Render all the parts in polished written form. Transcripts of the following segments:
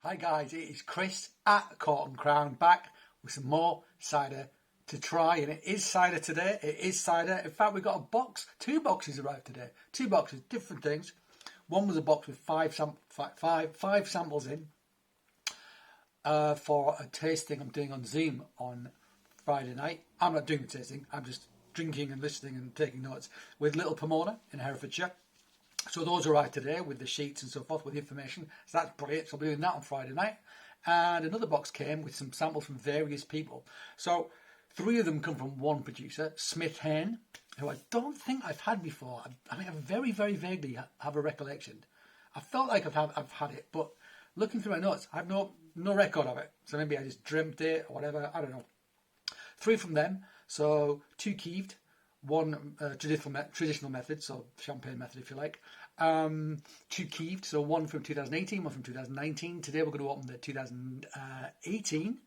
Hi guys, it is Chris at Cork and Crown back with some more cider to try, and it is cider today. It is cider. In fact, we got a box. 2 boxes arrived today. 2 boxes, different things. One was a box with five samples in for a tasting I'm doing on Zoom on Friday night. I'm not doing the tasting. I'm just drinking and listening and taking notes with Little Pomona in Herefordshire. So those arrived today with the sheets and so forth, with the information. So that's brilliant. So I'll be doing that on Friday night. And another box came with some samples from various people. So 3 of them come from one producer, Smith Hain, who I don't think I've had before. I mean, I very, very vaguely have a recollection. I felt like I've had it, but looking through my notes, I have no record of it. So maybe I just dreamt it or whatever. I don't know. 3 from them. So 2 Keeved. One traditional method, so champagne method if you like. 2 Keeved, so one from 2018, one from 2019. Today we're going to open the 2018.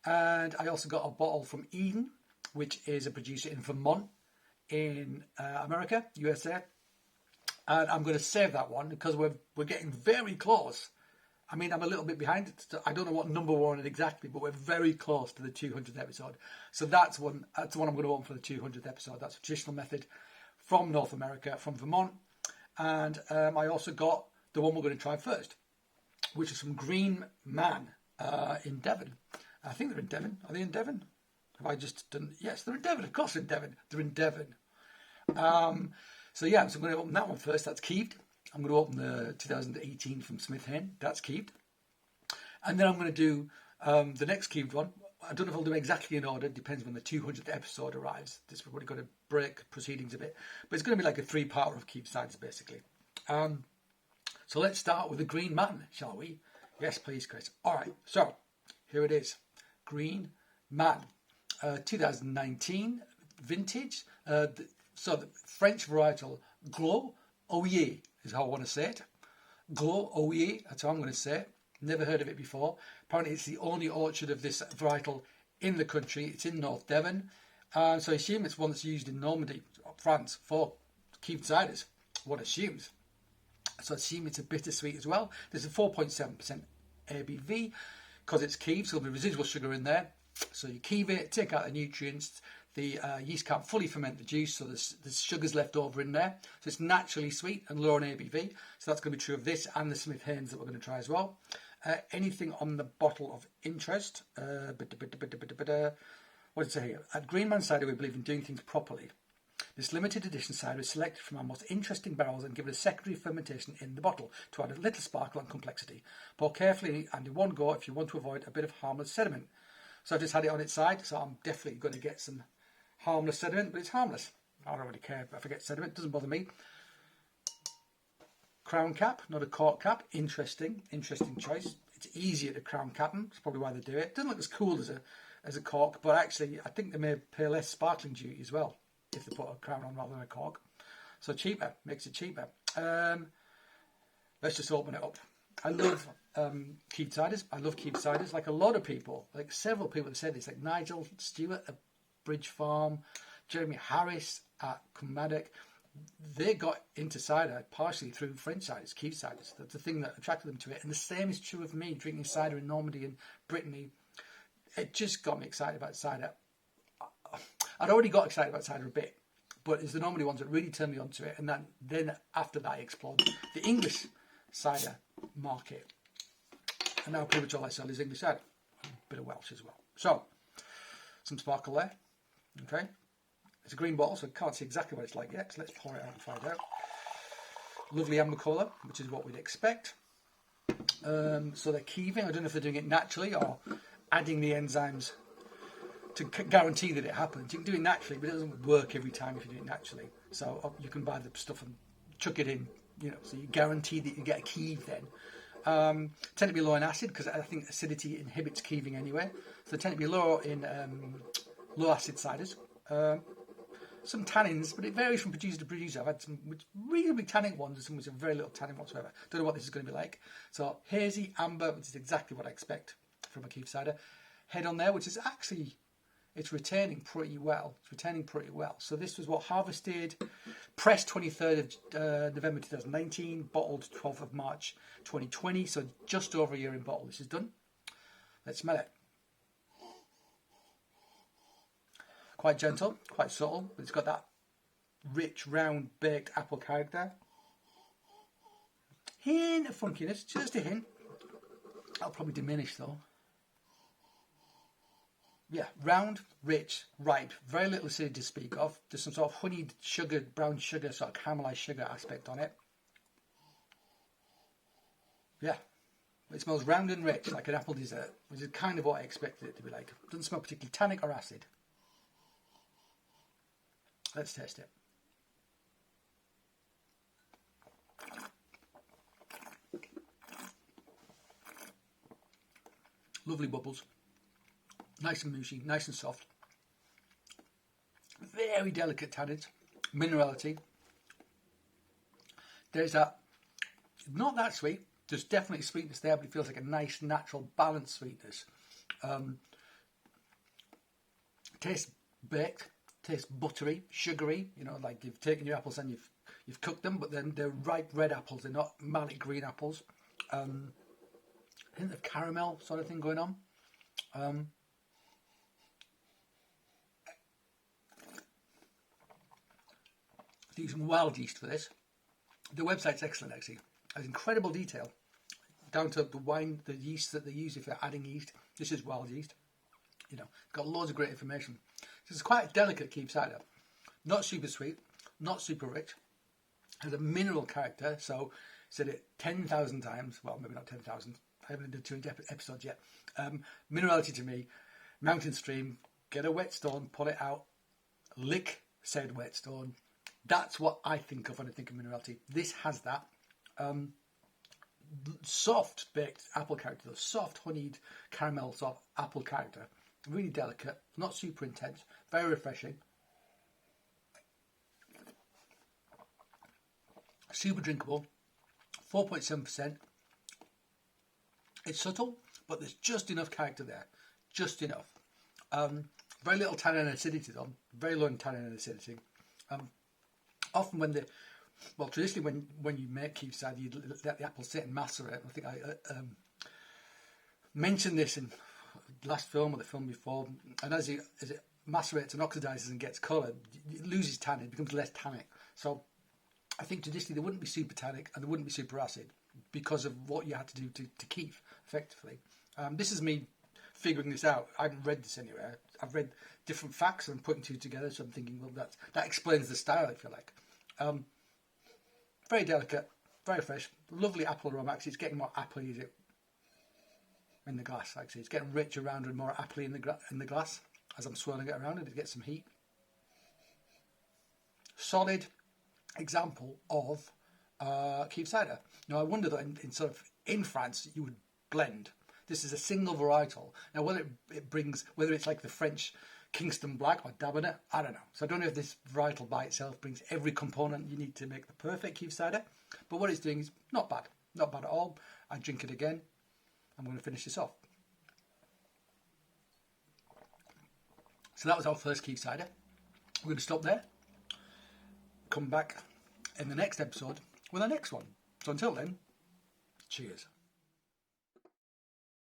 And I also got a bottle from Eden, which is a producer in Vermont in America, USA. And I'm going to save that one because we're getting very close. I mean, I'm a little bit behind it. I don't know what number we're on it exactly, but we're very close to the 200th episode. So that's the one I'm going to open for the 200th episode. That's a traditional method from North America, from Vermont. And I also got the one we're going to try first, which is from Green Man in Devon. I think they're in Devon. Are they in Devon? Have I just done? Yes, they're in Devon. Of course they're in Devon. They're in Devon. So I'm going to open that one first. That's Keeved. I'm going to open the 2018 from Smith Hain. That's Keeved. And then I'm going to do the next Keeved one. I don't know if I'll do exactly in order. It depends when the 200th episode arrives. This is probably going to break proceedings a bit. But it's going to be like a 3-parter of Keeved ciders, basically. So let's start with the Green Man, shall we? Yes, please, Chris. All right. So here it is. Green Man. 2019 vintage. So the French varietal Gros, Oiellet is how I want to say it. Gros, Oiellet, that's how I'm going to say it. Never heard of it before. Apparently it's the only orchard of this varietal in the country. It's in North Devon. So I assume it's one that's used in Normandy, France, for Keeved ciders. One assumes. So I assume it's a bittersweet as well. There's a 4.7% ABV because it's Keeved, so there'll be residual sugar in there. So you Keeve it, take out the nutrients. The yeast can't fully ferment the juice, so there's sugars left over in there. So it's naturally sweet and low in ABV. So that's going to be true of this and the Smith Hains that we're going to try as well. Anything on the bottle of interest? What does it say here? At Green Man Cider, we believe in doing things properly. This limited edition cider is selected from our most interesting barrels and given a secondary fermentation in the bottle to add a little sparkle and complexity. Pour carefully and in one go if you want to avoid a bit of harmless sediment. So I've just had it on its side, so I'm definitely going to get some harmless sediment, but it's harmless. I don't really care if I get sediment, it doesn't bother me. Crown cap, not a cork cap. Interesting choice. It's easier to crown cap them. That's probably why they do it. It doesn't look as cool as a cork, but actually I think they may pay less sparkling duty as well if they put a crown on rather than a cork. So cheaper, makes it cheaper. Let's just open it up. I love Keeved ciders. I love Keeved ciders. Like a lot of people, like several people have said this, like Nigel Stewart at Bridge Farm, Jeremy Harris at Cummaddock. They got into cider partially through French ciders, Keeved ciders. That's the thing that attracted them to it. And the same is true of me, drinking cider in Normandy and Brittany. It just got me excited about cider. I'd already got excited about cider a bit, but it's the Normandy ones that really turned me onto it. And then after that, I explored the English cider market. And now pretty much all I sell is English cider. A bit of Welsh as well. So, some sparkle there. Okay. It's a green bottle, so I can't see exactly what it's like yet. So let's pour it out and find out. Lovely amber colour, which is what we'd expect. So they're keeving. I don't know if they're doing it naturally or adding the enzymes to guarantee that it happens. You can do it naturally, but it doesn't work every time if you do it naturally. So you can buy the stuff and chuck it in, so you guarantee that you get a keeve then. Tend to be low in acid because I think acidity inhibits keeving anyway. So they tend to be low in low acid ciders. Some tannins, but it varies from producer to producer. I've had some reasonably tannic ones and some which have very little tannin whatsoever. Don't know what this is going to be like. So hazy, amber, which is exactly what I expect from a Keeved cider. Head on there, which is actually it's retaining pretty well. So this was what harvested, pressed 23rd of November 2019, bottled 12th of March 2020. So just over a year in bottle. This is done. Let's smell it. Quite gentle, quite subtle, but it's got that rich, round, baked apple character. Hint of funkiness, just a hint. That'll probably diminish though. Yeah, round, rich, ripe, very little acidity to speak of. There's some sort of honeyed sugar, brown sugar, sort of caramelised sugar aspect on it. Yeah, it smells round and rich, like an apple dessert, which is kind of what I expected it to be like. It doesn't smell particularly tannic or acid. Let's taste it. Lovely bubbles. Nice and mushy, nice and soft. Very delicate tannins. Minerality. There's that, not that sweet. There's definitely sweetness there, but it feels like a nice, natural, balanced sweetness. Tastes baked. Tastes buttery, sugary. You know, like you've taken your apples and you've cooked them, but then they're ripe red apples. They're not malic green apples. Hint of caramel sort of thing going on. Using wild yeast for this. The website's excellent actually. Has incredible detail down to the wine, the yeast that they use if they're adding yeast. This is wild yeast. You know, got loads of great information. So it's quite a delicate Keeved cider. Not super sweet, not super rich. Has a mineral character, so said it 10,000 times. Well, maybe not 10,000. I haven't done 2 episodes yet. Minerality to me, mountain stream, get a whetstone, pull it out, lick said whetstone. That's what I think of when I think of minerality. This has that. Soft baked apple character, though. Soft honeyed caramel sort of apple character. Really delicate, not super intense, very refreshing. Super drinkable, 4.7%. It's subtle, but there's just enough character there, just enough. Very little tannin and acidity though, very low in tannin and acidity. Often traditionally when you make Keeved cider, you let the apple sit and macerate. I think I mentioned this in the last film or the film before, and as it macerates and oxidizes and gets colour, it loses tannin, it becomes less tannic. So I think traditionally they wouldn't be super tannic and they wouldn't be super acid because of what you had to do to keep effectively. This is me figuring this out. I haven't read this anywhere. I've read different facts and I'm putting 2 together, so I'm thinking, well, that explains the style, if you like. Very delicate, very fresh, lovely apple aroma. Actually, it's getting more appley as it in the glass. Actually, it's getting richer, rounder, and more appley in the glass as I'm swirling it around. It gets some heat. Solid example of Keeved cider. Now, I wonder that in France you would blend. This is a single varietal. Now, whether it's like the French Kingston Black or Dabernate, I don't know. So I don't know if this varietal by itself brings every component you need to make the perfect Keeved cider. But what it's doing is not bad. Not bad at all. I drink it again. I'm going to finish this off. So that was our first Keeved cider. We're going to stop there. Come back in the next episode with our next one. So until then, cheers.